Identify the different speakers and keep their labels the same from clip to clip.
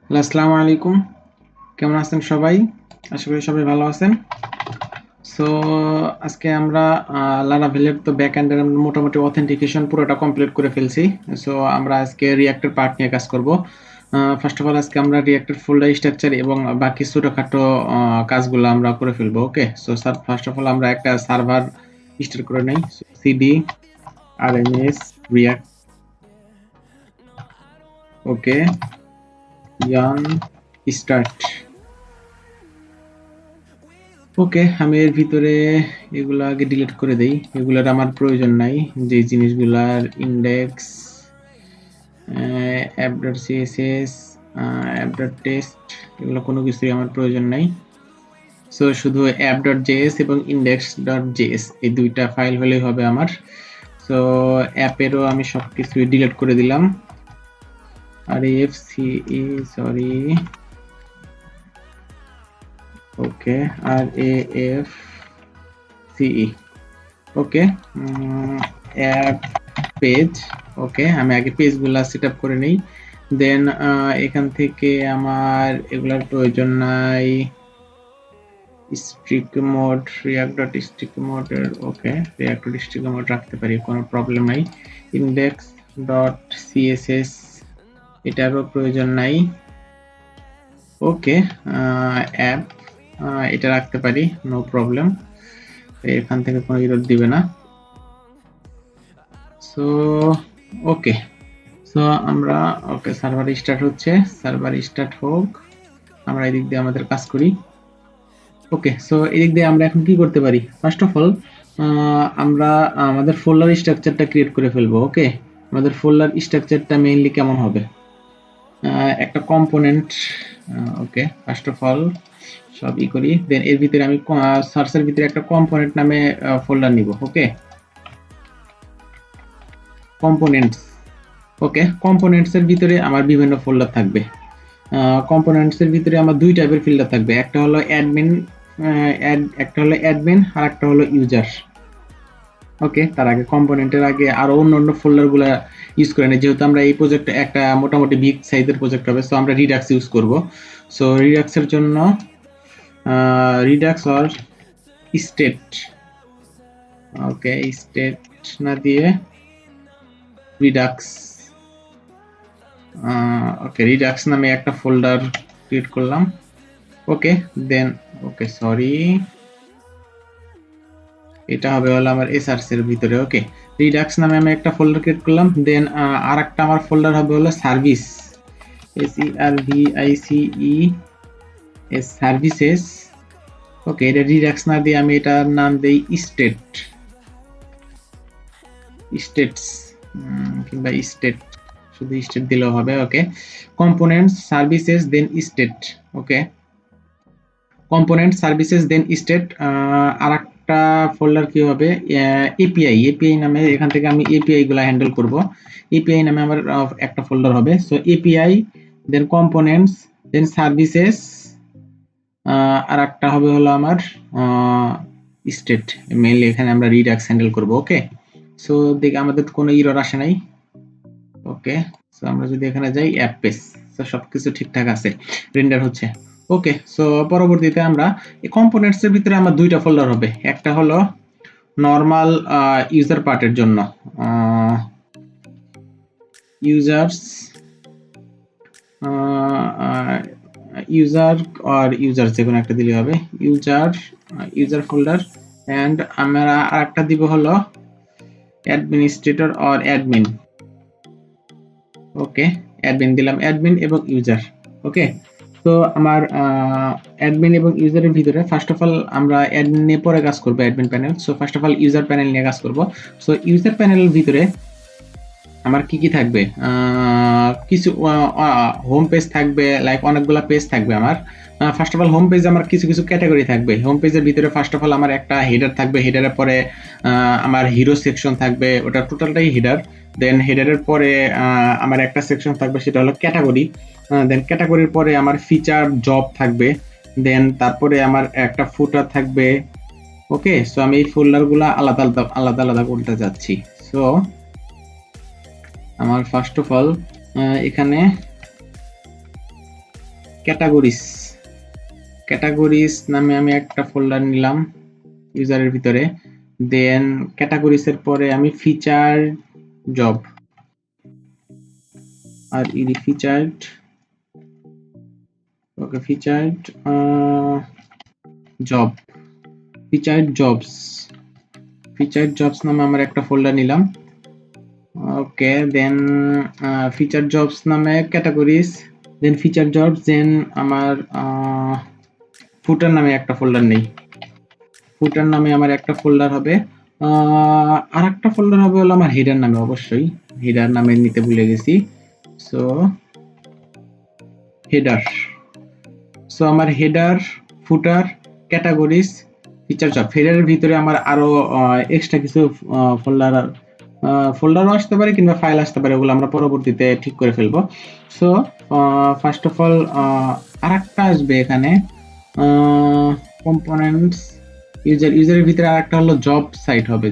Speaker 1: Hello, আসসালামু আলাইকুম। কেমন আছেন সবাই? আশা করি সবাই ভালো আছেন। সো আজকে আমরা Laravel এর তো ব্যাকএন্ড এর মোটামুটি অথেন্টিকেশন পুরোটা কমপ্লিট করে ফেলছি। সো আমরা আজকে React এর পার্ট নিয়ে কাজ করব। ফার্স্ট অফ অল আজকে আমরা React এর ফোল্ডার স্ট্রাকচার এবং বাকি ছোটখাটো কাজগুলো আমরা করে ফেলবো। ওকে? সো ফার্স্ট অফ অল আমরা একটা সার্ভার স্টার্ট করে নেই। cd rms react ওকে yarn start। ওকে, আমি এর ভিতরে এগুলো আগে ডিলিট করে দেই। এগুলোর আমার প্রয়োজন নাই। যে জিনিসগুলার ইন্ডেক্স, app.css, app.test এগুলো কোনো কিছুই আমার প্রয়োজন নাই। সো শুধু app.js এবং index.js এই দুইটা ফাইল হলেই হবে আমার। সো অ্যাপেরও আমি সবকিছু ডিলিট করে দিলাম। আর refce সরি ওকে আর afce ওকে অ্যাপ পেজ। ওকে, আমি আগে পেজগুলো সেট আপ করে নিই। দেন এখান থেকে আমার এগুলার প্রয়োজন নাই। স্ট্রিক মোড react.স্ট্রিক মোডের ওকে react.স্ট্রিক মোড রাখতে পারি, কোনো প্রবলেম নাই। index.css এটারও প্রয়োজন নাই। ওকে, অ্যাপ এটা রাখতে পারি, নো প্রবলেম। এখান থেকে কোনো এরর দিবে না। সো ওকে, সো আমরা ওকে সার্ভার স্টার্ট হচ্ছে, সার্ভার স্টার্ট হোক, আমরা এদিক দিয়ে আমাদের কাজ করি। ওকে, সো এদিক দিয়ে আমরা এখন কি করতে পারি? ফার্স্ট অফ অল আমরা আমাদের ফোল্ডার স্ট্রাকচারটা ক্রিয়েট করে ফেলবো। ওকে, আমাদের ফোল্ডার স্ট্রাকচারটা মেইনলি কেমন হবে? একটা component. Okay, first of all সব করি, দেন এর ভিতরে আমি সার্চের ভিতরে একটা কম্পোনেন্ট নামে ফোল্ডার নিব। ওকে, কম্পোনেন্টস। ওকে, কম্পোনেন্টস এর ভিতরে আমার বিভিন্ন ফোল্ডার থাকবে। কম্পোনেন্টস এর ভিতরে আমার দুই টাইপের ফোল্ডার থাকবে, একটা হলো অ্যাডমিন, একটা হলো অ্যাডমিন আর একটা হলো ইউজার। ওকে, তার আগে কম্পোনেন্টের আগে আরো অন্য ফোল্ডারগুলো ইউজ করে নিই, যেহেতু আমরা এই প্রজেক্টে একটা মোটামুটি বিগ সাইজের প্রজেক্ট হবে, সো আমরা রিডাক্স ইউজ করব। সো রিডাক্সের জন্য Redux or state, okay state না দিয়ে রিডাক্স, ওকে রিডাক্স নামে একটা ফোল্ডার ক্রিয়েট করলাম। ওকে, দেন ওকে সরি এটা হবে হলো আমার এসআরসি এর ভিতরে। ওকে, রিডাক্স নামে আমি একটা ফোল্ডার ক্রিয়েট করলাম। দেন আর একটা আমার ফোল্ডার হবে হলো সার্ভিস, সার্ভিসেস। ওকে, এটা রিডাক্স না দিয়ে আমি এটার নাম দেই স্টেটস কিংবা স্টেট, শুধু স্টেট দিলেও হবে। ওকে, কম্পোনেন্টস সার্ভিসেস দেন স্টেট। ওকে, কম্পোনেন্ট সার্ভিসেস দেন স্টেট। আর একটা ফোল্ডার কি হবে? এপিআই নামে, এখান থেকে আমি এপিআই গুলা হ্যান্ডেল করব। এপিআই নামে আমার একটা ফোল্ডার হবে। সো এপিআই দেন কম্পোনেন্টস দেন সার্ভিসেস, আর একটা হবে হলো আমার স্টেট। মেইনলি এখানে আমরা রিডাক্স হ্যান্ডেল করব। ওকে, সো দেখি আমাদের কোনো এরর আসে নাই। ওকে, সো আমরা যদি এখানে যাই অ্যাপ পেজ, সো সবকিছু ঠিকঠাক আছে, রেন্ডার হচ্ছে। ওকে, সো পরবর্তীতে আমরা এই কম্পোনেন্টস এর ভিতরে আমার দুইটা ফোল্ডার হবে, একটা হলো নরমাল ইউজার পার্টের জন্য ইউজার্স ইউজার আর ইউজার যে কোনো একটা দিলে হবে, ইউজার ফোল্ডার। এন্ড আমরা আরেকটা দিব হলো administrator or admin. Okay, admin দিলাম, অ্যাডমিন এবং ইউজার। ওকে, তো আমার অ্যাডমিন এবং ইউজারের ভিতরে ফার্স্ট অফ অল আমরা অ্যাডমিন নিয়ে পরে কাজ করব, admin panel. So first of all user panel নিয়ে কাজ করব। সো ইউজার প্যানেলের ভিতরে আমার কি কি থাকবে? কিছু হোম পেজ থাকবে, লাইক অনেকগুলা পেজ থাকবে আমার। First of all home page আমার কিছু কিছু ক্যাটাগরি থাকবে। হোম পেজের ভিতরে ফার্স্ট অফ অল আমার একটা হেডার থাকবে, হেডারের পরে আমার হিরো সেকশন থাকবে, ওটা টোটালটাই হেডার। দেন হেডারের পরে আমার একটা সেকশন থাকবে, সেটা হলো ক্যাটাগরি। দেন ক্যাটাগরির পরে আমার ফিচার জব থাকবে। দেন তারপরে আমার একটা ফুটার থাকবে। ওকে, সো আমি এই ফোল্ডারগুলো আলাদা আলাদা আলাদা আলাদা করতে যাচ্ছি। সো আমার ফার্স্ট অফ অল এখানে ক্যাটাগরিজ নামে আমি একটা ফোল্ডার নিলাম ইউজারের ভিতরে, দেন ক্যাটাগরিজ এর পরে আমি feature job R E D featured, ওকে ফিচার্ড জব, ফিচার্ড জবস নামে আমার একটা ফোল্ডার নিলাম। ওকে দেন ফিচার জবস নামে ক্যাটাগরিজ, দেন ফিচার জবস, দেন আমার ফুটার নামে একটা ফোল্ডার নেই, ফুটার নামে আমার একটা ফোল্ডার হবে, আর একটা ফোল্ডার হবে হলো আমার হেডার নামে, অবশ্যই হেডার নামে নিতে ভুলে গেছি। সো হেডার, সো আমার হেডার, ফুটার, ক্যাটাগরিজ, ফিচার জব, হেডারের ভিতরে আমার আরো এক্সট্রা কিছু ফোল্ডারও আসতে পারে কিংবা ফাইল আসতে পারে, ওগুলো আমরা পরবর্তীতে ঠিক করে ফেলবো। সো ফার্স্ট অফ অল আরেকটা আসবে এখানে কম্পোনেন্টস, ইউজারের ভিতরে আরেকটা হলো জব সাইট হবে,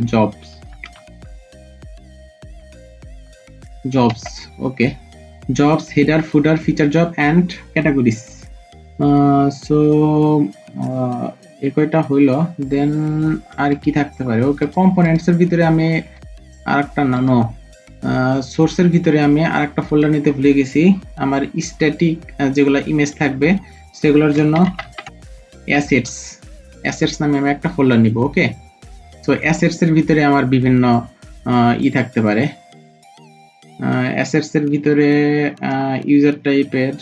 Speaker 1: jobs, okay jobs, header, footer, feature job and categories. So এই কয়টা হইলো, দেন আর কি থাকতে পারে, ওকে কম্পোনেন্টস এর ভিতরে আমি আরেকটা নানো সোর্সের ভিতরে আমি আরেকটা ফোল্ডার নিতে ভুলে গেছি, আমার স্ট্যাটিক যেগুলো ইমেজ থাকবে সেগুলোর জন্য অ্যাসেটস নামে আমি একটা ফোল্ডার নিব। ওকে সো অ্যাসেটস এর ভিতরে আমার বিভিন্ন থাকতে পারে, অ্যাসেটস এর ভিতরে ইউজার টাইপের,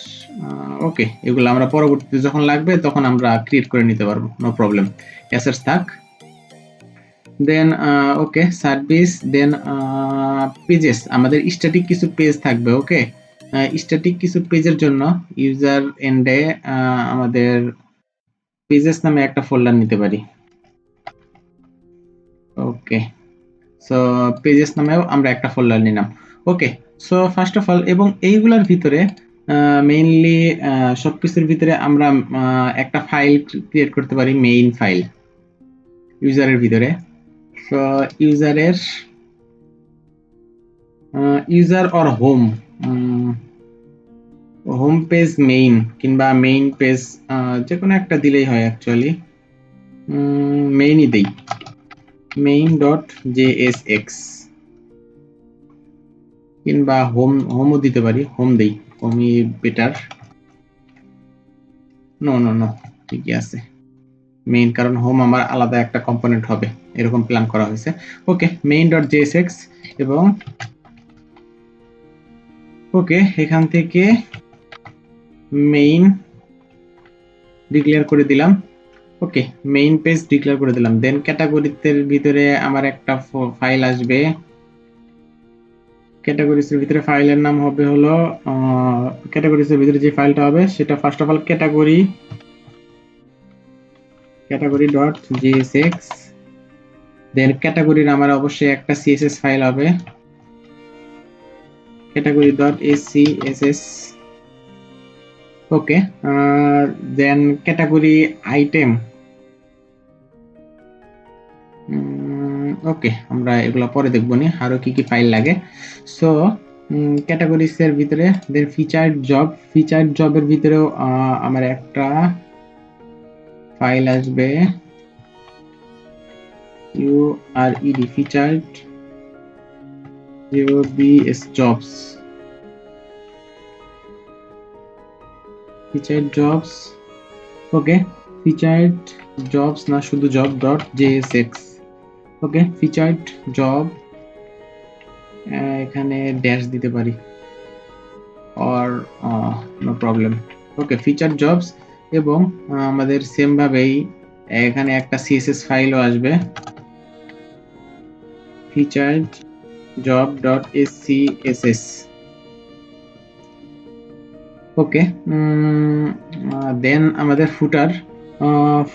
Speaker 1: ওকে এগুলো আমরা পরবর্তীতে যখন লাগবে তখন আমরা ক্রিয়েট করে নিতে পারবো, নো প্রবলেম, অ্যাসেটস থাক। দেন ওকে সার্ভিস, দেন পেজেস, আমাদের স্ট্যাটিক কিছু পেজ থাকবে। ওকে স্ট্যাটিক কিছু পেজের জন্য ইউজার এন্ডে আমাদের পেজেস নামে একটা ফোল্ডার নিতে পারি। ওকে সো পেজেস নামেও আমরা একটা ফোল্ডার নিলাম। Okay so first of all, এবং এইগুলোর ভিতরে মেইনলি সবকিছুর ভিতরে আমরা একটা ফাইল ক্রিয়েট করতে পারি, মেইন ফাইল ইউজারের ভিতরে। So user or home page main কিংবা মেইন পেজ যে কোনো একটা দিলেই হয়, অ্যাকচুয়ালি মেইনই দেই, main.jsx কিংবা হোমও দিতে পারি, হোম দেই, হোমই বেটার, নো ঠিকই আছে মেইন, কারণ হোম আমার আলাদা একটা কম্পোনেন্ট হবে, এরকম প্ল্যান করা হয়েছে। ওকে main.jsx, এবং ওকে এখান থেকে মেইন ডিক্লেয়ার করে দিলাম। ওকে মেইন পেজ ডিক্লেয়ার করে দিলাম। দেন ক্যাটাগরিজের ভিতরে আমার একটা ফাইল আসবে, ক্যাটাগরিজের ভিতরে ফাইলের নাম হবে হলো ক্যাটাগরিজের ভিতরে যে ফাইলটা হবে সেটা ফার্স্ট অফ অল category.jsx, দেন ক্যাটাগরির আমার অবশ্যই একটা css ফাইল হবে category.scss। ওকে দেন ক্যাটাগরি আইটেম, ওকে আমরা এগুলো পরে দেখবো নি, আরো কি কি ফাইল লাগে। সো ক্যাটাগরিজ এর ভিতরে দেন ফিচার জবের ভিতরেও আমার একটা ফাইল আসবে ured featured jobs, okay featured jobs না শুধু job.jsx, ওকে ফিচার্ড জব, এখানে ড্যাশ দিতে পারি or no problem. Okay feature jobs, এবং আমাদের সেম ভাবেই এখানে একটা css ফাইলও আসবে featured job.scss। ওকে দেন আমাদের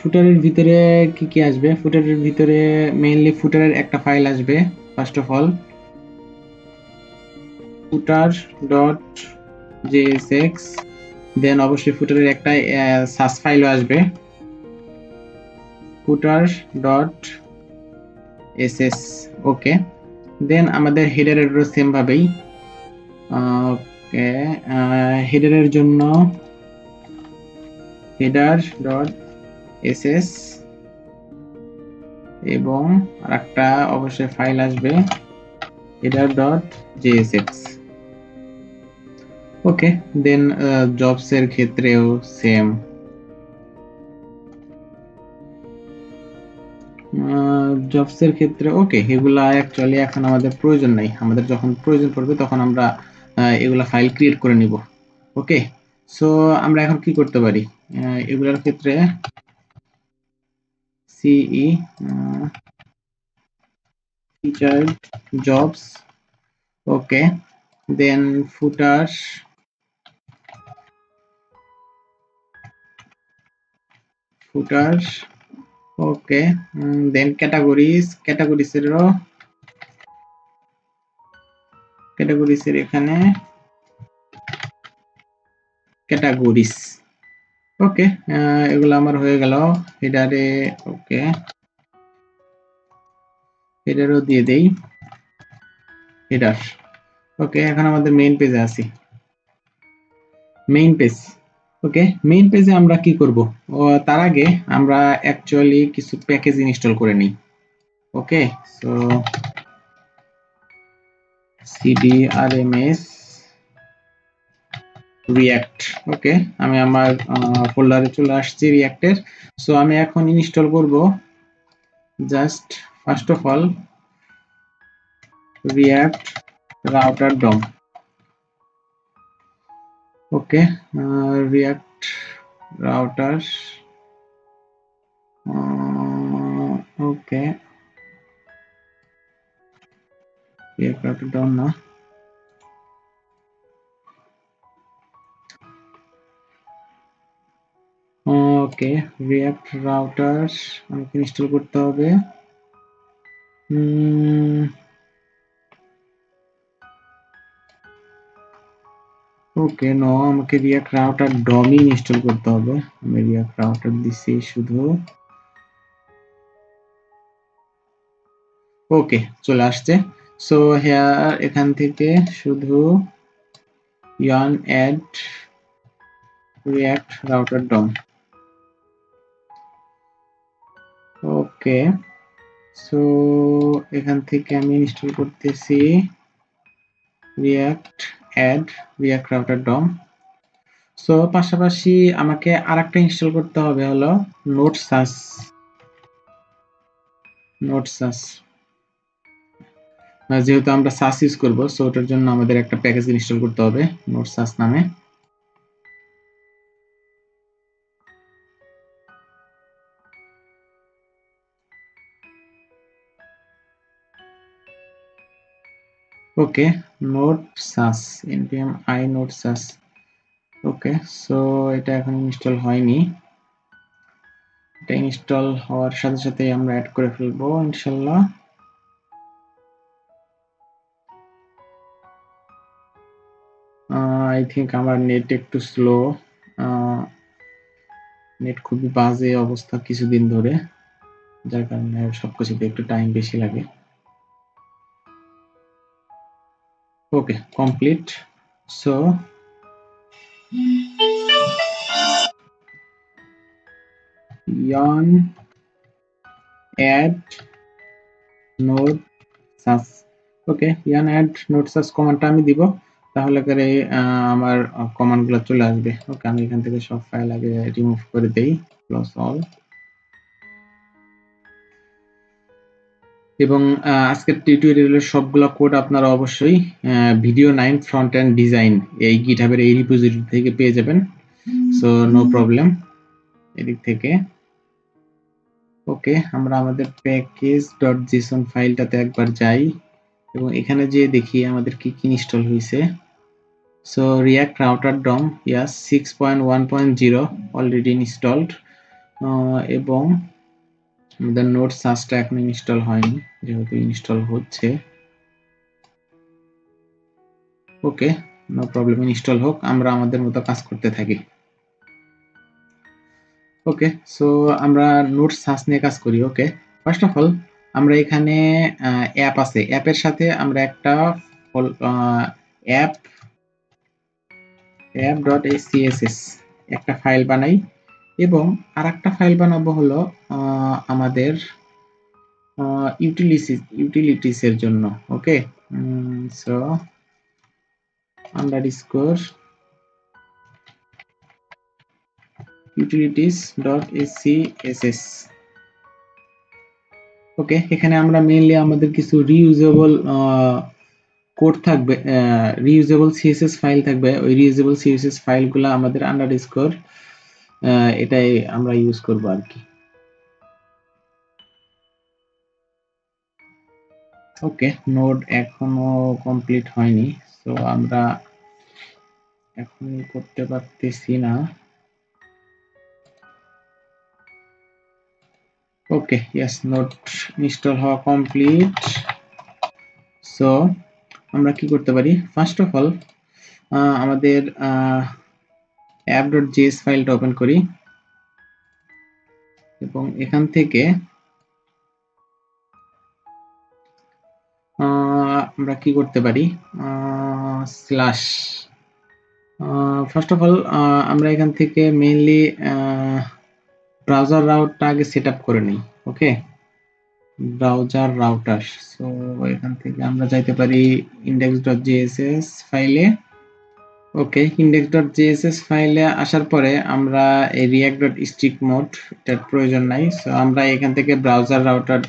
Speaker 1: ফুটারের ভিতরে কি কি আসবে, ফুটারের ভিতরে মেইনলি ফুটারের একটা ফাইল আসবে ফার্স্ট অফ অল footer.jsx, দেন অবশ্যই ফুটারের একটা সাস ফাইলও আসবে footer.ss। ওকে দেন আমাদের হেডারেরও সেম ভাবেই, ওকে হেডারের জন্য হেডার ডট এসএস এবং আরেকটা অবশ্যই ফাইল আসবে header dot jsx ওকে দেন জবস এর ক্ষেত্রেও সেম জবস এর ক্ষেত্রে ওকে এগুলা অ্যাকচুয়ালি এখন আমাদের প্রয়োজন নাই আমাদের যখন প্রয়োজন পড়বে তখন আমরা এগুলা ফাইল ক্রিয়েট করে নিব ওকে সো আমরা এখন কি করতে পারি এগুলার ক্ষেত্রে সিই featured jobs okay then footers okay then categories এর এখানে categories ওকে এগুলো আমার হয়ে গেল হেডারে ওকে হেডারও দিয়ে দেই হেডার ওকে এখন আমাদের মেইন পেজে আছি মেইন পেজ ওকে মেইন পেজে আমরা কি করব তার আগে আমরা অ্যাকচুয়ালি কিছু প্যাকেজ ইনস্টল করে নিই ওকে সো cdrms react ওকে আমি আমার ফোল্ডারে চলে আসছি রিঅ্যাক্টের সো আমি এখন ইনস্টল করব just first of all react router DOM okay react router okay react router DOM না ওকে react router আমাকে ইনস্টল করতে হবে ওকে নো আমাকে react router DOM ইনস্টল করতে হবে আমি react router দিছি শুধু ওকে চলে আসছে সো হেয়ার এখান থেকে শুধু yarn add react router DOM okay so এখান থেকে আমি ইনস্টল করতেছি react add react router DOM so পাশাপাশি আমাকে আরেকটা ইনস্টল করতে হবে হলো নোডসাস যেহেতু আমরা সাস ইউজ করব সো ওটার জন্য আমাদের একটা প্যাকেজ ইনস্টল করতে হবে নোডসাস নামে ওকে নোডসাস npm i নোডসাস ওকে সো এটা এখন ইনস্টল হয়নি এটা ইনস্টল হওয়ার সাথে সাথে আমরা অ্যাড করে ফেলবো ইনশাআল্লাহ আই থিংক আমার নেট একটু স্লো নেট খুবই বাজে অবস্থা কিছুদিন ধরে যার কারণে সবকিছুতে একটু টাইম বেশি লাগে ওকে complete so yarn add node sas ওকে yarn add node sas কমান্ডটা আমি দিব তাহলে করে আমার কমান্ডগুলো চলে আসবে ওকে আমি এখান থেকে সব ফাইল আগে রিমুভ করে দেই ক্লোজ অল এবং আজকের টিউটোরিয়ালের সবগুলো কোড আপনারা অবশ্যই ভিডিও 9 ফ্রন্ট এন্ড ডিজাইন এই গিটহাবের এই রিপোজিটরি থেকে পেয়ে যাবেন সো নো প্রবলেম এদিক থেকে ওকে আমরা আমাদের package.json ফাইলটাতে একবার যাই এবং এখানে যে দেখি আমাদের কি কি ইনস্টল হয়েছে so react router DOM yes 6.1.0 already installed এবং আমাদের নোড সাসটা এখন ইনস্টল হয়নি যেহেতু ইনস্টল হচ্ছে ওকে নো প্রবলেম ইনস্টল হোক আমরা আমাদের মতো কাজ করতে থাকি ওকে সো আমরা নোড সাস নিয়ে কাজ করি ওকে ফার্স্ট অফ অল আমরা এখানে অ্যাপ আছে অ্যাপের সাথে আমরা একটা app.css একটা ফাইল বানাই এবং আরেকটা ফাইল বানাবো হলো আমাদের ইউটিলিটিস এর জন্য। ওকে, সো আন্ডারস্কোর utilities.scss। ওকে, এখানে আমরা মেইনলি আমাদের কিছু রিইউজেবল কোড থাকবে, রিইউজেবল সিএসএস ফাইল থাকবে। ওই রিইউজেবল সিএসএস ফাইলগুলো আমাদের আন্ডারস্কোর এটাই আমরা ইউজ করব আর কি। ওকে, নোড এখনো কমপ্লিট হয়নি, সো আমরা এখনই করতে পারতেছি না। ওকে, ইয়েস, নোড ইনস্টল হওয়া কমপ্লিট। সো আমরা কি করতে পারি, ফার্স্ট অফ অল আমাদের app.js ফাইলটা ওপেন করি এবং এখান থেকে আমরা কি করতে পারি, স্ল্যাশ, ফার্স্ট অফ অল আমরা এখান থেকে মেইনলি ব্রাউজার রাউটটা আগে সেট আপ করে নিই। ওকে, ব্রাউজার রাউটার। সো এখান থেকে আমরা যাইতে পারি index.js ফাইলে। ওকে, index.js ফাইলে আসার পরে আমরা এই react.strict এটার প্রয়োজন নাই। সো আমরা এখান থেকে ব্রাউজার রাউটার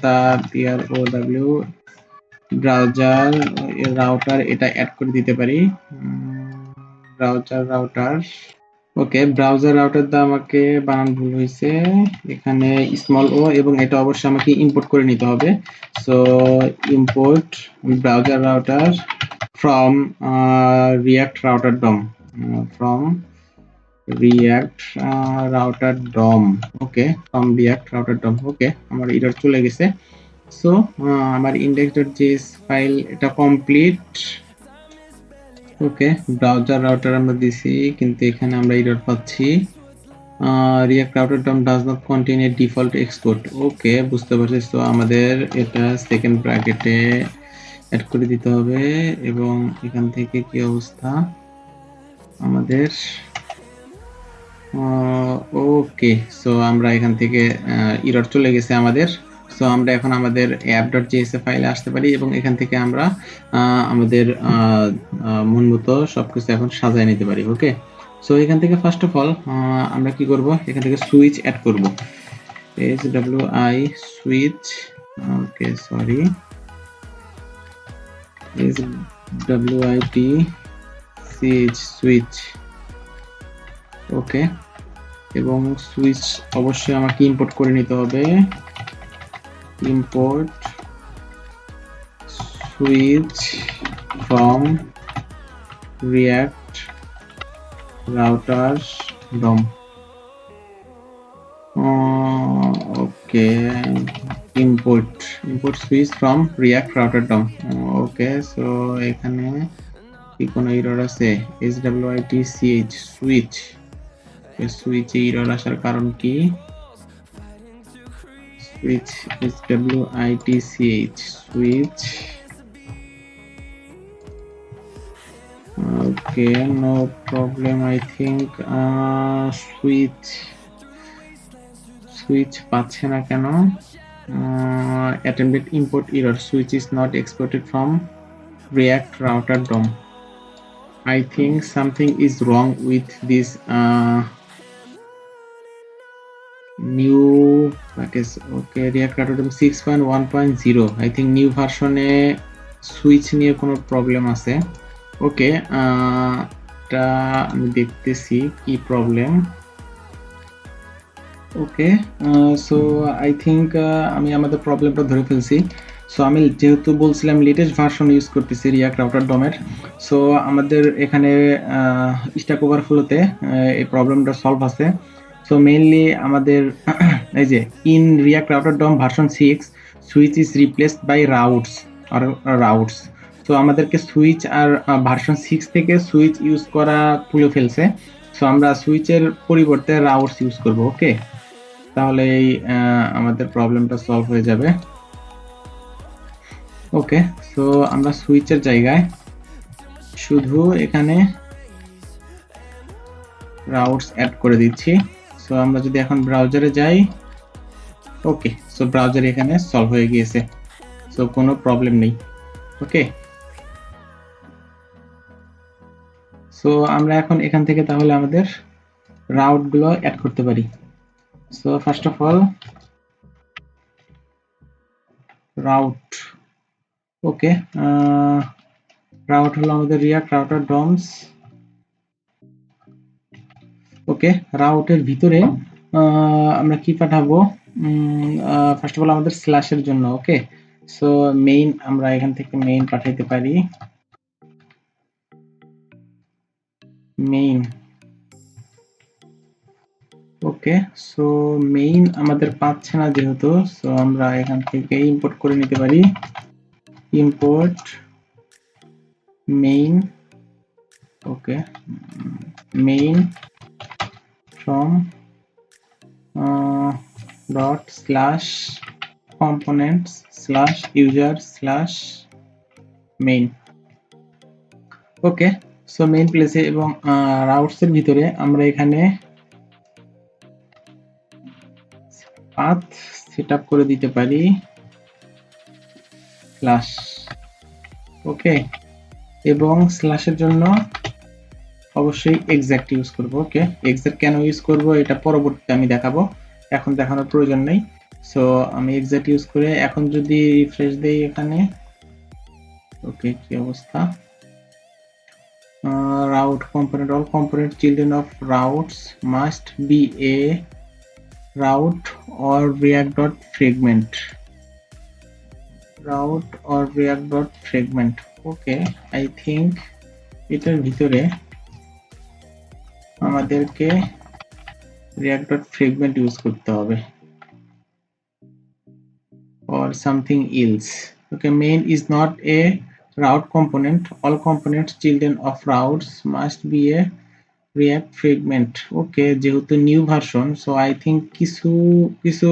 Speaker 1: ব্রাউজার রাউটার এটা অ্যাড করে দিতে পারি, ব্রাউজার রাউটার। ওকে, ব্রাউজার রাউটার দা আমাকে বানান ভুল হয়েছে, এখানে স্মল ও, এবং এটা অবশ্যই আমাকে ইম্পোর্ট করে নিতে হবে। So import browser router from react router DOM, from react router DOM। Okay, from react router DOM। ওকে, আমার এরর চলে গেছে। সো আমার index.js ফাইল এটা কমপ্লিট। ওকে, ব্রাউজার রাউটার আমরা দিছি, কিন্তু এখানে আমরা এরর পাচ্ছি, react router DOM does not contain a default export। ওকে, বুঝতে পারছি। তো আমাদের এটা সেকেন্ড ব্র্যাকেটে অ্যাড করে দিতে হবে। এবং এখান থেকে কি অবস্থা আমাদের, ওকে, সো আমরা এখান থেকে এরর চলে গেছে আমাদের। সো আমরা এখন আমাদের app.js ফাইলে আসতে পারি এবং এখান থেকে আমরা আমাদের মন মতো সবকিছু এখন সাজায় নিতে পারি। ওকে, সো এখান থেকে ফার্স্ট অফ অল আমরা কি করব, এখান থেকে সুইচ অ্যাড করব, SWI সুইচ। ওকে, সরি, SWIT সুইচ। ওকে, এবং সুইচ অবশ্যই আমাকে ইম্পোর্ট করে নিতে হবে, import switch from react router DOM। Okay, import switch from react router DOM। Okay, so এখানে কি কোনো এরর আছে, SWIT সুইচ, সুইচে এরর আসার কারণ কি, switch SWIT switch. Okay, no problem, I think switch পাচ্ছে না কেন, attempted import error, switch is not exported from react router DOM। I think something is wrong with this new package। okay, react router DOM 6.1.0, I think new version A switch নিয়ে কোনো problem আছে। ওকে, এটা আমি দেখতেছি কি problem. Okay, so I think আমি আমাদের প্রবলেমটা ধরে ফেলছি। সো আমি যেহেতু বলছিলাম লেটেস্ট ভার্সন ইউজ করতেছি রিয়াক্ট রাউটার ডমের, সো আমাদের এখানে স্ট্যাক ওভারফ্লোতে এই প্রবলেমটা সলভ আছে। সো মেইনলি আমাদের এই যে in react router DOM version 6 switch is replaced by routes. তো আমাদেরকে সুইচ আর ভার্সন 6 থেকে সুইচ ইউজ করা তুলে ফেলছে। সো আমরা সুইচের পরিবর্তে রাউটস ইউজ করব। ওকে, তাহলে আমাদের প্রবলেমটা সলভ হয়ে যাবে। ওকে, সো আমরা সুইচের জায়গায় শুধু এখানে রাউটস অ্যাড করে দিচ্ছি। সো সো আমরা যদি এখন ব্রাউজারে যাই, ওকে, সো ব্রাউজারে এখানে সলভ হয়ে গিয়েছে, সো কোনো প্রবলেম নেই। ওকে, সো আমরা এখন এখান থেকে তাহলে আমাদের রাউট গুলো অ্যাড করতে পারি। So first of all route, okay, route হলো আমাদের রিয়াক্ট রাউটার ডমস। ওকে, রাউটের ভিতরে আমরা কি পাঠাবো, ফার্স্ট অফ অল আমাদের স্ল্যাশের জন্য। ওকে, সো মেইন, আমরা এখান থেকে মেইন পাঠাইতে পারি, মেইন। ওকে, সো মেইন আমাদের পাচ্ছে না যেহেতু, সো আমরা এখান থেকে ইম্পোর্ট করে নিতে পারি, import main. Okay, main from dot slash components slash user slash main। Okay, so main প্লেসে এবং রাউটস এর ভিতরে আমরা এখানে পাথ সেটআপ করে দিতে পারি স্ল্যাশ। ওকে, এবং স্ল্যাশের জন্য অবশ্যই এক্সাক্ট ইউজ করব। ওকে, এক্সাক্ট কেন ইউজ করব এটা পরবর্তীতে আমি দেখাবো, এখন দেখানোর প্রয়োজন নেই। সো আমি এক্সাক্ট ইউজ করে এখন যদি রিফ্রেশ দেই এখানে, ওকে, কি অবস্থা, route component, all component children of routes must be a route or react dot fragment, route or react dot fragment। Okay, I think এটার ভিতরে আমাদেরকে react dot fragment ইউজ করতে হবে or something else। Okay, main is not a route component, all components children of routes must be a react fragment। ওকে, যেহেতু new version, so I think কিছু কিছু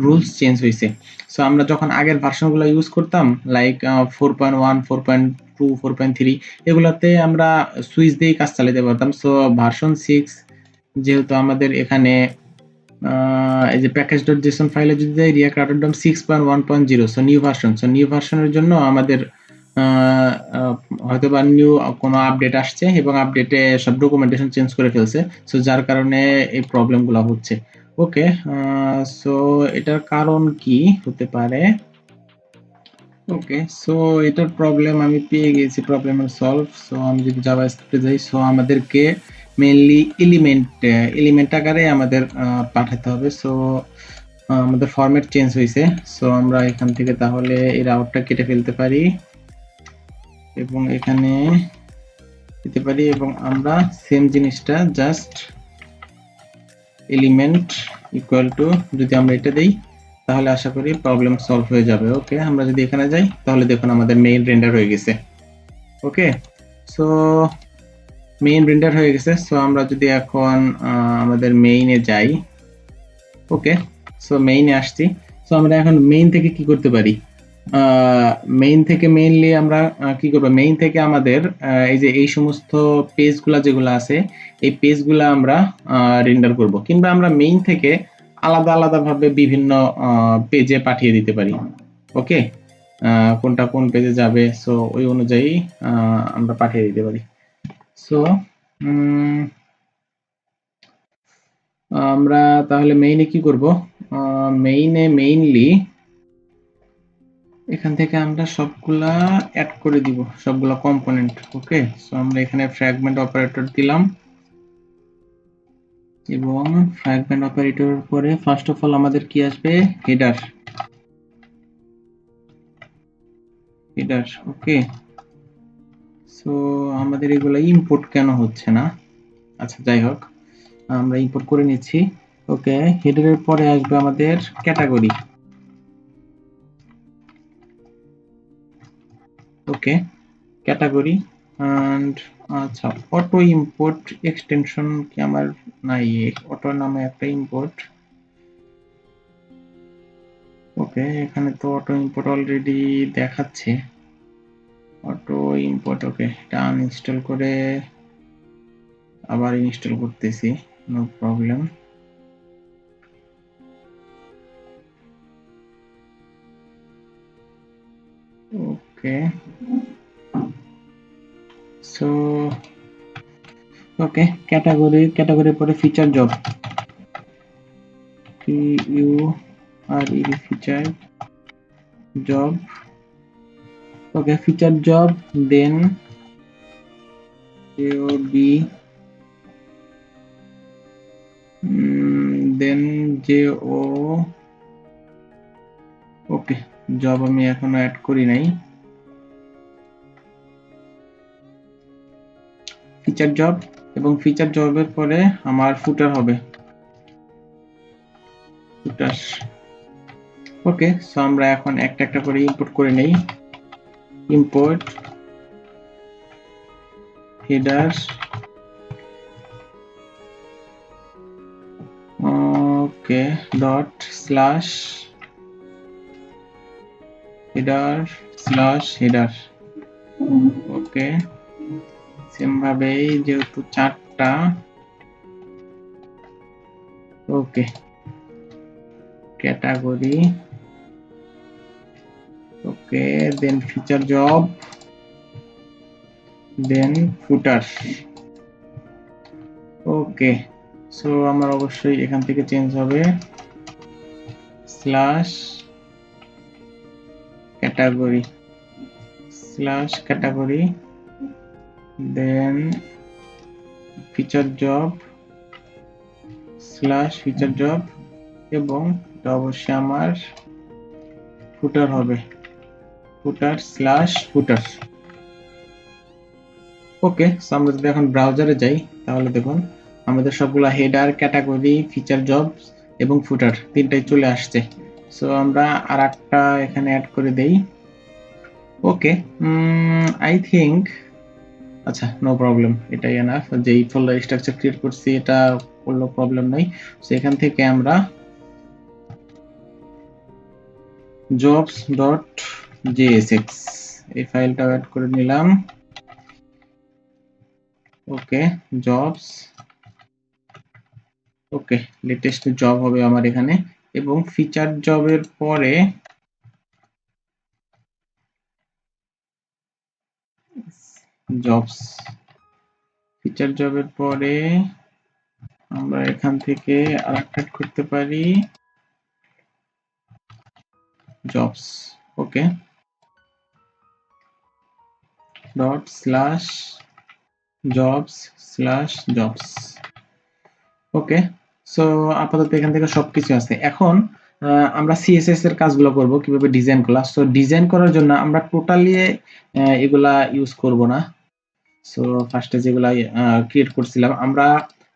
Speaker 1: rules change হয়েছে। So আমরা যখন আগের ভার্সনগুলো use করতাম লাইক 4.1, 4.2, 4.3, এগুলাতে আমরা সুইচ দিয়ে কাজ চালাতে পারতাম। সো ভার্সন 6 যেহেতু আমাদের এখানে এই যে package.json ফাইলে যদি যাই react router DOM 6.1.0, so new version, so new ভার্সনের জন্য আমাদের হয়তো বা নিউ কোনো আপডেট আসছে এবং আপডেটে সব ডকুমেন্টেশন চেঞ্জ করে ফেলছে, সো যার কারণে এই প্রবলেমগুলো হচ্ছে। ওকে, সো এটার কারণ কি হতে পারে? ওকে, সো এটার প্রবলেম আমি পেয়ে গেছি, প্রবলেমের সলভ। সো আমি যদি জাভাস্ক্রিপ্টে যাই, সো আমাদেরকে মেইনলি এলিমেন্ট আকারে আমাদের পাঠাতে হবে। সো আমাদের ফরম্যাট চেঞ্জ হয়েছে, সো আমরা এখান থেকে তাহলে এই রাউটটা কেটে ফেলতে পারি এবং এখানে দিতে পারি এবং আমরা সেম জিনিসটা জাস্ট এলিমেন্ট ইকুয়াল টু, যদি আমরা এটা দেই তাহলে আশা করি প্রবলেম সলভ হয়ে যাবে। ওকে, আমরা যদি এখানে যাই তাহলে দেখুন আমাদের মেইন রেন্ডার হয়ে গেছে। ওকে, সো মেইন রেন্ডার হয়ে গেছে। সো আমরা যদি এখন আমাদের মেইনে যাই, ওকে, সো মেইনে আসছি। সো আমরা এখন মেইন থেকে কি করতে পারি, মেইন থেকে মেইনলি আমরা কি করব, মেইন থেকে আমাদের এই যে এই সমস্ত পেজগুলা যেগুলো আছে এই পেজগুলা আমরা রেন্ডার করব, কিংবা আমরা মেইন থেকে আলাদা আলাদা ভাবে বিভিন্ন পেজে পাঠিয়ে দিতে পারি। ওকে, কোনটা কোন পেজে যাবে, সো ওই অনুযায়ী আমরা পাঠিয়ে দিতে পারি। সো আমরা তাহলে মেইনে কি করব, মেইনে মেইনলি এখান থেকে আমরা সবগুলা অ্যাড করে দিব, সবগুলা কম্পোনেন্ট। ওকে, সো আমরা এখানে ফ্র্যাগমেন্ট অপারেটর দিলাম এবং ফ্র্যাগমেন্ট অপারেটরের পরে ফার্স্ট অফ অল আমাদের কি আসবে, হেডার। ওকে, সো আমাদের এগুলা ইম্পোর্ট কেন হচ্ছে না, আচ্ছা যাই হোক আমরা ইম্পোর্ট করে নিচ্ছি। ওকে, হেডারের পরে আসবে আমাদের ক্যাটাগরি। ওকে, ক্যাটাগরি এন্ড আচ্ছা অটো ইম্পোর্ট এক্সটেনশন কি আমার নাই, অটো নামে একটা ইম্পোর্ট। ওকে, এখানে তো অটো ইম্পোর্ট অলরেডি দেখাচ্ছে, অটো ইম্পোর্ট। ওকে, এটা আনইনস্টল করে আবার ইনস্টল করতেছি, no problem. okay, so okay, category পরে feature job, FEATURE feature job, okay, feature job, then JOB, then JO, okay, job আমি এখনো অ্যাড করি নাই, ফিচার জব এবং ফিচার জবের পরে আমার ফুটার হবে, ফুটার। ওকে, সো আমরা এখন একটা একটা করে ইম্পোর্ট করে নেই, import header, okay, dot slash header slash header, okay, same ভাবেই যেহেতু চারটা, okay, category, okay, then feature job, then footer, okay, so আমার অবশ্যই এখান থেকে চেঞ্জ হবে slash category, slash category, then feature job slash feature job, এবং এটা অবশ্যই আমার ফুটার হবে, ফুটার স্ল্যাশ ফুটার। ওকে, সো আমরা যদি এখন ব্রাউজারে যাই তাহলে দেখুন আমাদের সবগুলা হেডার, ক্যাটাগরি, ফিচার জব এবং ফুটার তিনটাই চলে আসছে। সো আমরা আরেকটা এখানে অ্যাড করে দেই, ওকে, আই থিংক, আচ্ছা, নো প্রবলেম, এটাই এনাফ, যে এই ফোল্ডার স্ট্রাকচার ক্রিয়েট করছি এটা কোনো প্রবলেম নাই। সো এখান থেকে আমরা jobs.jsx এই ফাইলটা অ্যাড করে নিলাম, ওকে, জবস, ওকে, লেটেস্ট জব হবে আমার এখানে, এবং ফিচার জবের পরে জবস, ফিচার জবের পরে আমরা এখান থেকে আরেকটা করতে পারি jobs, okay, dot slash jobs slash jobs, okay, so আপাতত এখান থেকে সবকিছু আছে। এখন আমরা সিএসএস এর কাজগুলো করব, কিভাবে ডিজাইন করলাম। সো ডিজাইন করার জন্য আমরা টোটালি এগুলা ইউজ করব না। সো ফার্স্টে যেগুলা ক্রিয়েট করছিলাম, আমরা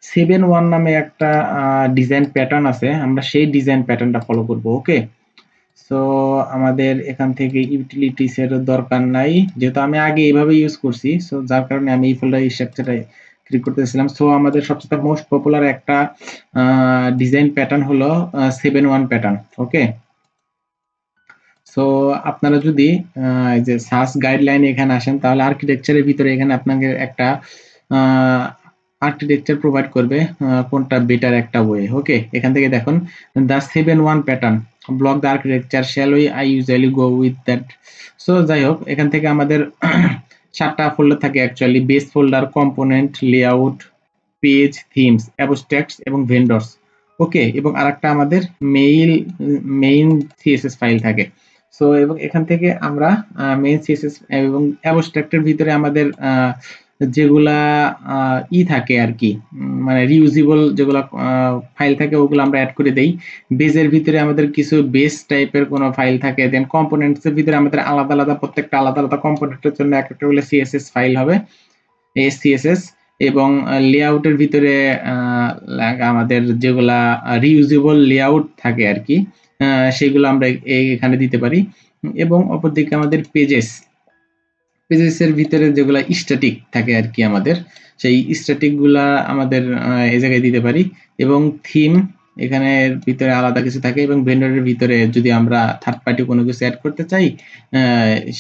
Speaker 1: 7.1 নামে একটা ডিজাইন প্যাটার্ন আছে, আমরা সেই ডিজাইন প্যাটার্নটা ফলো করব, ওকে। সো আমাদের এখান থেকে ইউটিলিটিস এর দরকার নাই, যেহেতু আমি আগে এইভাবে ইউজ করছি, সো যার কারণে আমি এই ফোল্ডার স্ট্রাকচারটা ক্রিয়েট করতেছিলাম। সো আমাদের সবচেয়ে মোস্ট পপুলার একটা ডিজাইন প্যাটার্ন হলো 7.1 প্যাটার্ন, ওকে। সো আপনারা যদি এই যে সার্চ গাইডলাইন এখানে আসেন তাহলে আর্কিটেকচারের ভিতরে এখানে আপনাকে একটা আর্কিটেকচার প্রোভাইড করবে কোনটা বেটার একটা ওয়ে, ওকে। এখান থেকে দেখুন the 7.1 pattern block the architecture shall we I usually go with that. So যাই হোক, এখান থেকে আমাদের 4টা ফোল্ডার থাকে actually, base folder, component, layout, page, themes, abstracts এবং ভেন্ডরস, ওকে, এবং আরেকটা আমাদের মেইন সিএসএস ফাইল থাকে। সো এবং এখান থেকে আমরা মেইন সিএসএস এবং অ্যাবস্ট্রাক্টের ভিতরে আমাদের যেগুলা থাকে আর কি, মানে রিউজেবল যেগুলা ফাইল থাকে ওগুলো আমরা অ্যাড করে দেই। বেজের ভিতরে আমাদের কিছু বেস টাইপের কোনো ফাইল থাকে, দেন কম্পোনেন্টস এর ভিতরে আমাদের আলাদা আলাদা প্রত্যেকটা আলাদা আলাদা কম্পোনেন্টের জন্য এক একটা করে সিএসএস ফাইল হবে, এসসিএসএস, এবং লেআউটের ভিতরে আমাদের যেগুলা রিউজেবল লেআউট থাকে আর কি, সেগুলো আমরা এখানে দিতে পারি। এবং অপরদিকে আমাদের পেজেসের ভিতরে যেগুলা স্ট্যাটিক থাকে আর কি, আমাদের সেই স্ট্যাটিক গুলা আমাদের এই জায়গায় দিতে পারি। এবং থিম এখানে ভিতরে আলাদা কিছু থাকে, এবং ভেন্ডরের ভিতরে যদি আমরা থার্ড পার্টি কোনো কিছু অ্যাড করতে চাই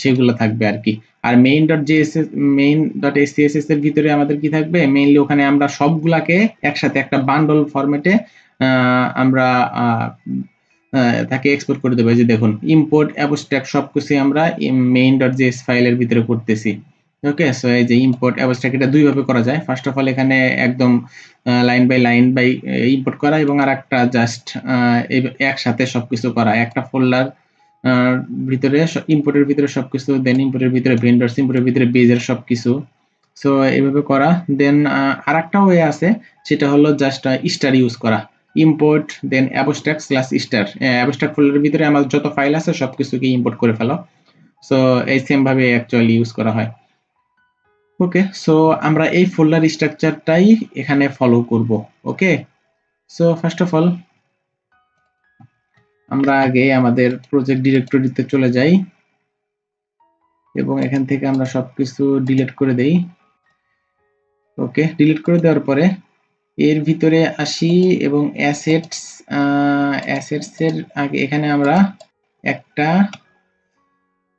Speaker 1: সেগুলো থাকবে আর কি। আর main.scss এর ভিতরে আমাদের কি থাকবে, মেইনলি ওখানে আমরা সবগুলাকে একসাথে একটা বান্ডল ফরম্যাটে আমরা তাকে এক্সপোর্ট করে দেবো। যে দেখুন ইম্পোর্ট অ্যাবস্ট্রাক্ট সবকিছু আমরা main.js ফাইলের ভিতরে করতেছি। ওকে, সো এই যে ইম্পোর্ট অ্যাবস্ট্রাক্ট এটা দুইভাবে করা যায়। ফার্স্ট অফ অল এখানে একদম line by line by import করা, এবং আরেকটা জাস্ট একসাথে সবকিছু করা। একটা ফোল্ডার ভিতরে ইম্পোর্টের ভিতরে সবকিছু, দেন ইম্পোর্টের ভিতরে ভেন্ডরস, ইম্পোর্টের ভিতরে বেজের সবকিছু। সো এইভাবে করা। দেন আরেকটা ওয়ে আছে, সেটা হলো জাস্ট স্টার ইউজ করা। ইম্পোর্ট দেন অ্যাবস্ট্রাক্ট স্ল্যাশ স্টার, অ্যাবস্ট্রাক্ট ফোল্ডারের ভিতরে আমার যত ফাইল আছে সবকিছুকে ইম্পোর্ট করে ফেলো। সো এই সেম ভাবে অ্যাকচুয়ালি ইউজ করা হয়। ওকে, সো আমরা এই ফোল্ডার স্ট্রাকচারটাই এখানে ফলো করব। ওকে, সো ফার্স্ট অফ অল আমরা আগে আমাদের প্রজেক্ট ডিরেক্টরিতে চলে যাই এবং এখান থেকে আমরা সবকিছু ডিলিট করে দেই। ওকে, ডিলিট করে দেওয়ার পরে এর ভিতরে আসি এবং অ্যাসেটস এর আগে এখানে আমরা একটা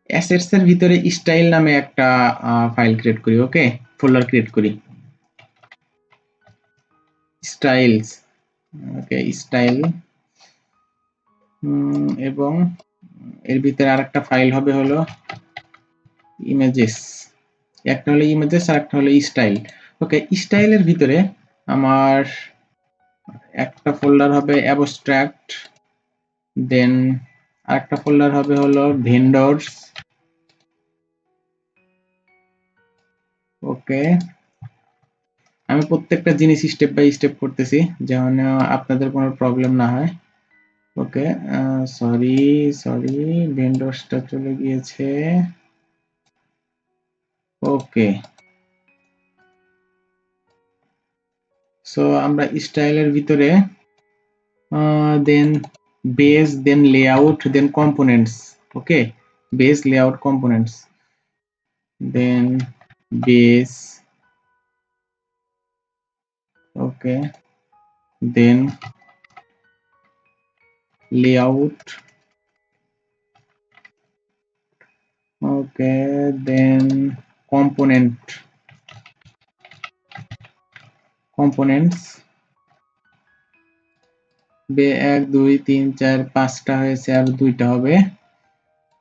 Speaker 1: অ্যাসেটস এর ভিতরে স্টাইল নামে একটা ফাইল ক্রিয়েট করি। ওকে, ফোল্ডার ক্রিয়েট করি স্টাইলস। ওকে, স্টাইল, এবং এর ভিতরে আরেকটা ফাইল হবে হলো ইমেজেস। একটা হলো ইমেজেস আর একটা হলো স্টাইল। ওকে, স্টাইলের ভিতরে আমার একটা ফোল্ডার হবে অ্যাবস্ট্রাক্ট, দেন আরেকটা ফোল্ডার হবে হলো ভেন্ডরস। ওকে, আমি প্রত্যেকটা জিনিস স্টেপ বাই স্টেপ করতেছি যেন আপনাদের কোনো প্রবলেম না হয়। ওকে, সরি সরি, ভেন্ডরসটা চলে গিয়েছে। ওকে, সো আমরা স্টাইলের ভিতরে দেন বেস, দেন লেআউট, দেন কম্পোনেন্টস। ওকে, বেস, লেআউট, কম্পোনেন্টস, দেন বেস। ওকে, দেন layout. Okay, then components. 1 2 3 4 5টা হয়েছে, আর 2টা হবে।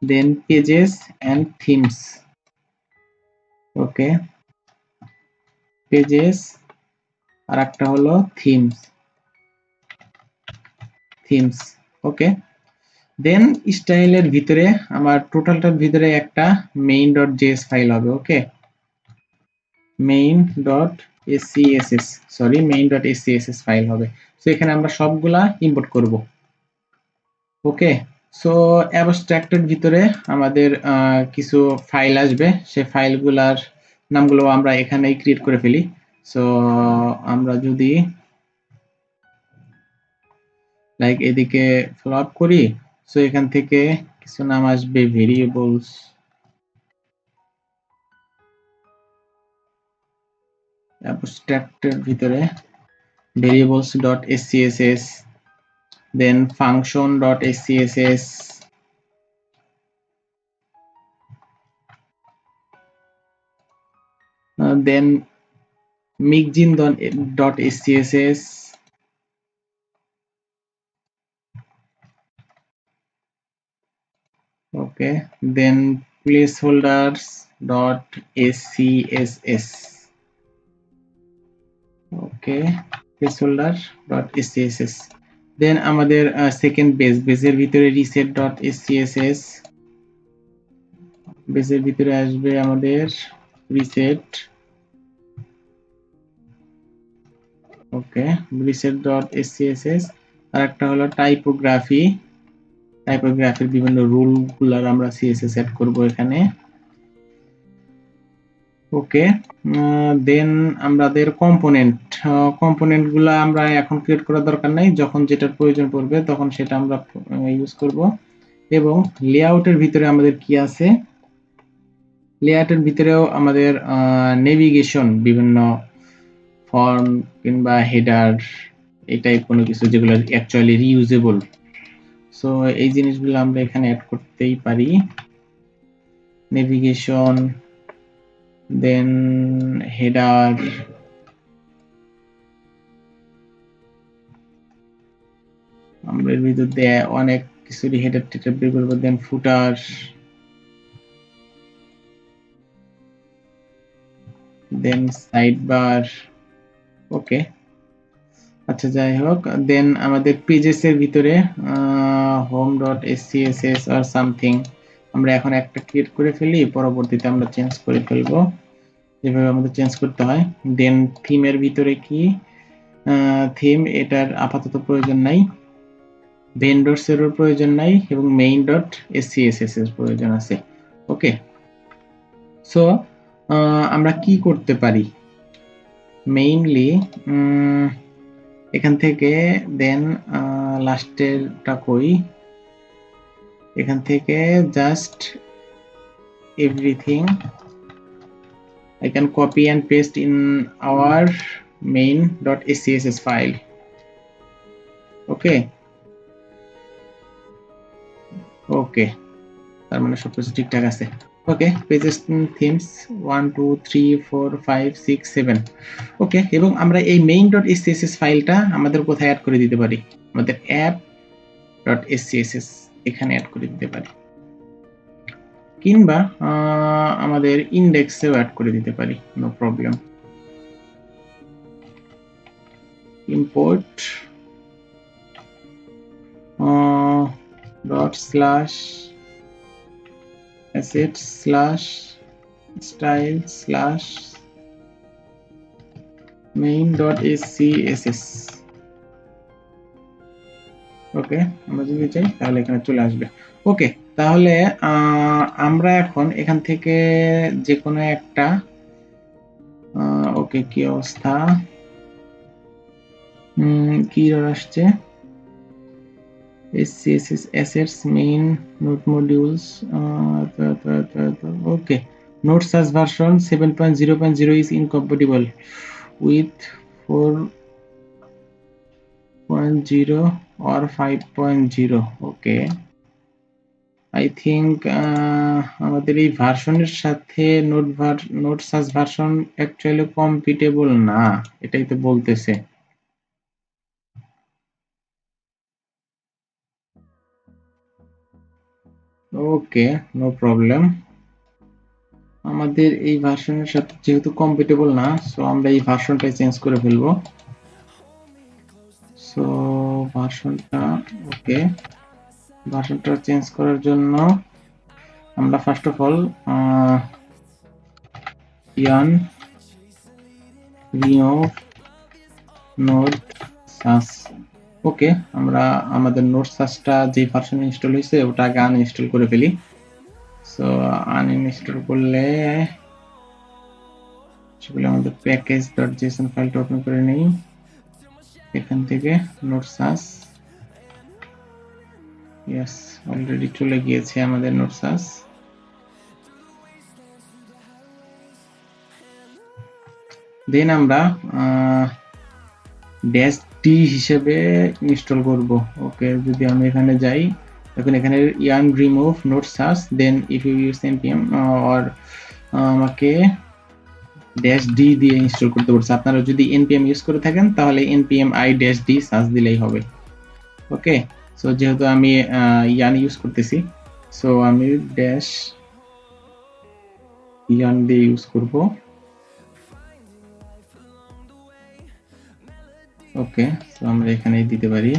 Speaker 1: Then pages and themes. Okay, pages আর একটা হলো থিমস। ওকে, দেন স্টাইলের ভিতরে আমার টোটালটার ভিতরে একটা main.js ফাইল হবে। ওকে, main.scss ফাইল হবে। সো এখানে আমরা সবগুলা ইম্পোর্ট করব। ওকে, সো অ্যাবস্ট্রাক্টের ভিতরে আমাদের কিছু ফাইল আসবে, সেই ফাইলগুলার নামগুলো আমরা এখানেই ক্রিয়েট করে ফেলি। সো আমরা যদি লাইক এদিকে ফলো আপ করি, সো এখান থেকে কিছু নাম আসবে ভেরিয়েবলস, অ্যাবস্ট্রাক্টের ভিতরে variables.scss, then function.scss, then mixin.scss, okay, then placeholders.scss, okay, placeholder.scss, then আমাদের সেকেন্ড বেসের ভিতরে reset.scss, বেসের ভিতরে আসবে আমাদের reset। ওকে, reset.scss, আর একটা হলো টাইপোগ্রাফির বিভিন্ন রুল গুলার আমরা সিএসএস সেট করব এখানে। ওকে, দেন আমাদের কম্পোনেন্ট গুলা আমরা এখন ক্রিয়েট করার দরকার নাই, যখন যেটার প্রয়োজন পড়বে তখন সেটা আমরা ইউজ করব। এবং লেআউটের ভিতরে আমাদের কি আছে, লেআউটের ভিতরেও আমাদের নেভিগেশন, বিভিন্ন ফর্ম কিংবা হেডার, এই টাইপ কোনো কিছু যেগুলো অ্যাকচুয়ালি রিইউজেবল। সো এই জিনিসগুলো আমরা এখানে অ্যাড করতেই পারি। নেভিগেশন, দেন হেডার, আমরা এর ভিতর দিয়ে অনেক কিছু হেডার টেডার বের করবো, দেন ফুটার, দেন সাইড বার। ওকে, আচ্ছা যাই হোক, দেন আমাদের পেজেস এর ভিতরে home.scss or সামথিং আমরা এখন একটা ক্রিয়েট করে ফেলি, পরবর্তীতে আমরা চেঞ্জ করে ফেলবো যেভাবে আমাদের চেঞ্জ করতে হয়। দেন থিমের ভিতরে কি থিম, এটার আপাতত প্রয়োজন নাই, ভেন্ডরস এরও প্রয়োজন নাই, এবং main.scss এর প্রয়োজন আছে। ওকে, সো আমরা কি করতে পারি মেইনলি এখান থেকে, দেন লাস্টেরটা কই, এখান থেকে just everything I can copy and paste in our main.scss file. Okay, তার মানে সবকিছু ঠিকঠাক আছে। ওকে, পেজেস থিমস 1 2 3 4 5 6 7। ওকে, এবং আমরা এই main.scss ফাইলটা আমাদের কোথায় অ্যাড করে দিতে পারি, আমাদের app.scss এখানে অ্যাড করে দিতে পারি, কিংবা আমাদের ইন্ডেক্সেও অ্যাড করে দিতে পারি, no problem. Import dot slash asset slash style slash main.scss। Okay, আমরা যদি চাই তাহলে এখানে চলে আসবে। ওকে, তাহলে আমরা এখন এখান থেকে যে কোনো একটা, ওকে কি অবস্থা, কি আসছে, SCSS assets main node modules, okay, node SAS version 7.0.0 is incompatible with 4.0 or 5.0। okay, I think আমাদের এই ভার্সনের সাথে নোড সাস ভার্সন অ্যাকচুয়ালি কম্পিটেবল না, এটাই তো বলতেছে। ওকে, নো প্রবলেম, আমাদের এই ভার্সনের সাথে যেহেতু কম্পিটেবল না, সো আমরা এই ভার্সনটা চেঞ্জ করে ফেলবো। সো ভার্সনটা, ওকে, ভার্সনটা চেঞ্জ করার জন্য আমরা first of all yarn remove node sas। ওকে, আমরা আমাদের নোড সাসটা যে ভার্সনে ইনস্টল হয়েছে ওটা আগে আনইনস্টল করে ফেলি। সো আনইনস্টল করলে সেগুলো আমাদের প্যাকেজ.json ফাইলটা ওপেন করে নেই, এখান থেকে নোড সাস, ইয়েস অলরেডি চলে গিয়েছে আমাদের নোড সাস। দেন আমরা ড্যাশ ডি হিসেবে ইনস্টল করব। ওকে, যদি আমি এখানে যাই, এখন এখানে yarn remove node sas, then if you use npm or আমাকে ড্যাশ ডি দিয়ে ইনস্টল করতে বলছে। আপনারা যদি npm ইউজ করে থাকেন তাহলে npm i ড্যাশ ডি সাস দিলেই হবে। ওকে, সো যেহেতু আমি yarn ইউজ করতেছি, সো আমি ড্যাশ yarn দিয়ে ইউজ করব। ওকে, সো আমরা এখানে দিতে পারি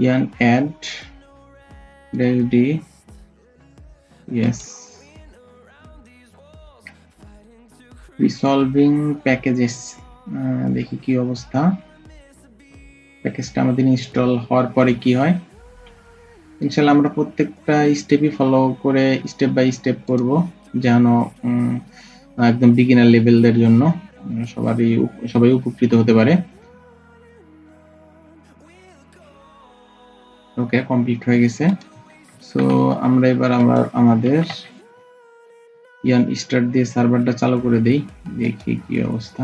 Speaker 1: yarn add dash d, yes, resolving packages, দেখি কি অবস্থা, প্যাকেজটা আমাদের ইনস্টল হওয়ার পরে কি হয়। ইনশাআল্লাহ আমরা প্রত্যেকটা স্টেপই ফলো করে স্টেপ বাই স্টেপ করব, যেন একদম বিগিনার লেভেলদের জন্য সবাই উপকৃত হতে পারে। ওকে, কমপ্লিট হয়ে গেছে। সো আমরা এবার আমাদের yarn start দিয়ে সার্ভারটা চালু করে দেই, দেখি কি অবস্থা।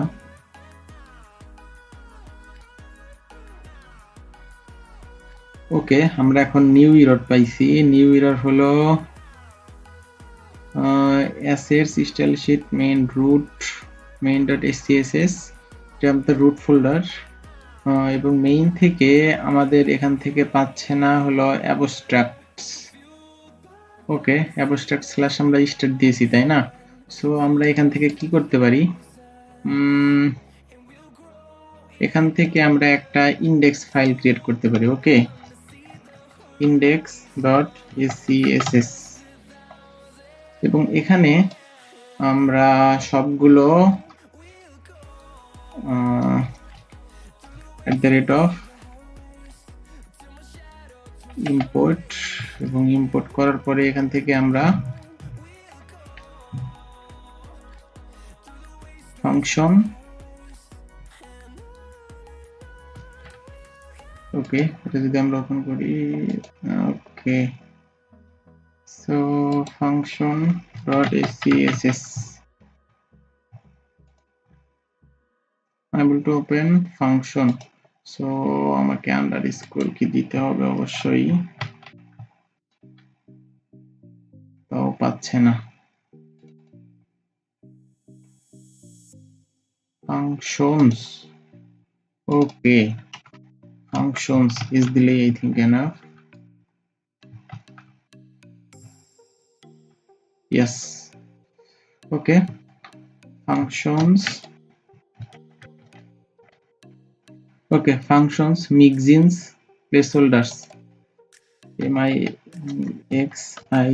Speaker 1: ওকে, আমরা এখন নিউ এরর পাইছি। নিউ এরর হলো assets style sheet main root main.scss, এটা আমাদের রুট ফোল্ডার, এবং মেইন থেকে আমাদের এখান থেকে পাচ্ছে না হলো অ্যাবস্ট্রাক্টস। ওকে, অ্যাবস্ট্রাক্ট স্ল্যাশ আমরা স্টেট দিয়েছি তাই না? সো আমরা এখান থেকে কি করতে পারি, এখান থেকে আমরা একটা ইন্ডেক্স ফাইল ক্রিয়েট করতে পারি। ওকে, index.scss, এবং এখানে আমরা সবগুলো ইম্পোর্ট, এবং ইম্পোর্ট করার পরে এখান থেকে আমরা ফাংশন, ওকে, এটা যদি আমরা ওপেন করি, okay, so function dot scss able to open function, so আমাকে আন্ডারস্কোর কি দিতে হবে অবশ্যই, তাও পাচ্ছে না। functions, okay, functions is delay I think enough, yes, okay, functions, okay, functions mixins placeholders,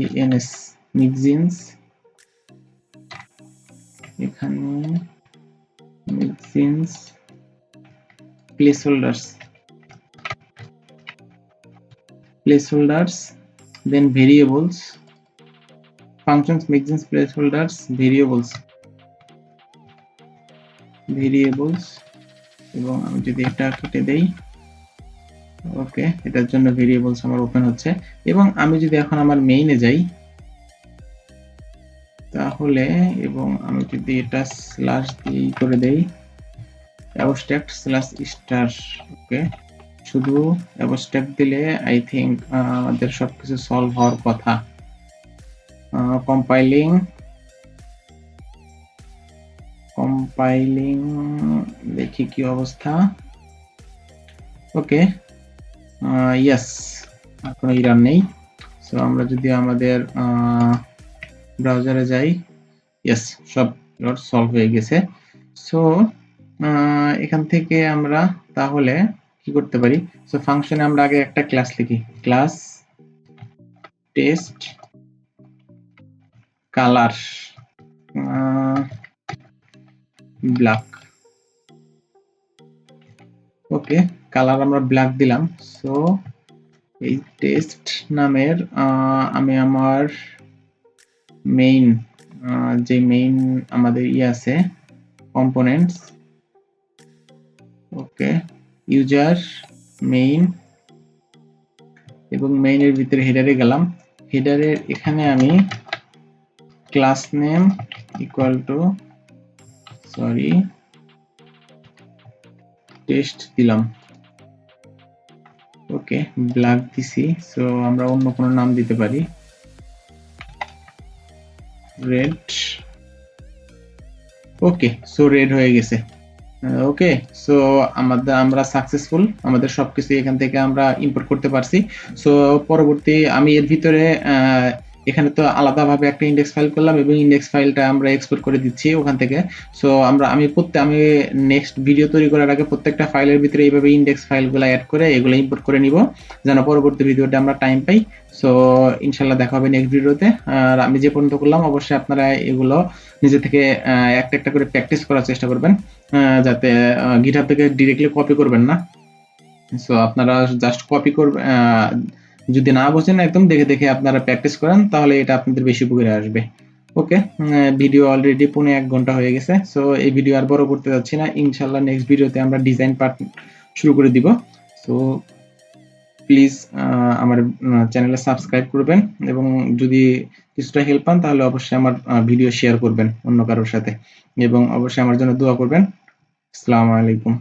Speaker 1: mixins mixins, এখানে mixins placeholders, then variables, functions mixins placeholders variables, এবং আমি যদি এটা কেটে দেই, ওকে, এটার জন্য ভেরিয়েবলস আমার ওপেন হচ্ছে। এবং আমি যদি এখন আমার মেইনে যাই তাহলে, এবং আমি যদি এটা স্ল্যাশ দিয়ে করে দেই abstract স্ল্যাশ স্টার, ওকে, শুধু abstract দিলে আই থিংক আমাদের সবকিছু সলভ হওয়ার কথা। কম্পাইলিং দেখি কি অবস্থা, ওকে, ইয়েস, কোনো এরর নেই। সো আমরা যদি আমাদের ব্রাউজারে যাই, ইয়েস, সব এরর সলভ হয়ে গেছে। সো এখান থেকে আমরা তাহলে কি করতে পারি, সো ফাংশনে আমরা আগে একটা ক্লাস লিখি, ক্লাস টেস্ট কালার ব্ল্যাক, ওকে, কালার আমরা ব্ল্যাক দিলাম। সো এই টেস্ট নামের আমি আমার মেইন, যে মেইন আমাদের আছে কম্পোনেন্টস, ওকে, ইউজার মেইন, এবং মেইনের ভিতরে হেডারে গেলাম, হেডারের এখানে আমি class name equal to test দিলাম, ওকে, ব্ল্যাক দিছি। সো আমরা অন্য কোনো নাম দিতে পারি, রেড, ওকে, সো রেড হয়ে গেছে। ওকে, সো আমরা সাকসেসফুল, আমাদের সবকিছু এখান থেকে আমরা ইম্পোর্ট করতে পারছি। সো পরবর্তী আমি এর ভিতরে এখানে তো আলাদাভাবে একটা ইন্ডেক্স ফাইল করলাম, এবং ইন্ডেক্স ফাইলটা আমরা এক্সপোর্ট করে দিচ্ছি ওখান থেকে। সো আমি নেক্সট ভিডিও তৈরি করার আগে প্রত্যেকটা ফাইলের ভিতরে এইভাবে ইন্ডেক্স ফাইলগুলো অ্যাড করে এগুলো ইম্পোর্ট করে নিব, যেন পরবর্তী ভিডিওতে আমরা টাইম পাই। সো ইনশাল্লাহ দেখা হবে নেক্সট ভিডিওতে। আর আমি যে পর্যন্ত করলাম অবশ্যই আপনারা এগুলো নিজে থেকে একটা একটা করে প্র্যাকটিস করার চেষ্টা করবেন, যাতে গিটহাব থেকে ডিরেক্টলি কপি করবেন না। সো আপনারা জাস্ট কপি করবেন, যদি না বোঝেন একদম দেখে দেখে আপনারা প্র্যাকটিস করেন, তাহলে এটা আপনাদের বেশি উপকারে আসবে। ওকে, ভিডিও অলরেডি 1.5 ঘন্টা হয়ে গেছে। সো এই ভিডিও আর বড় করতে যাচ্ছি না, ইনশাল্লাহ নেক্সট ভিডিওতে আমরা ডিজাইন পার্ট শুরু করে দিব। সো প্লিজ আমার চ্যানেলে সাবস্ক্রাইব করবেন, এবং যদি কিছুটা হেল্প পান তাহলে অবশ্যই আমার ভিডিও শেয়ার করবেন অন্য কারোর সাথে, এবং অবশ্যই আমার জন্য দোয়া করবেন। আসসালামু আলাইকুম।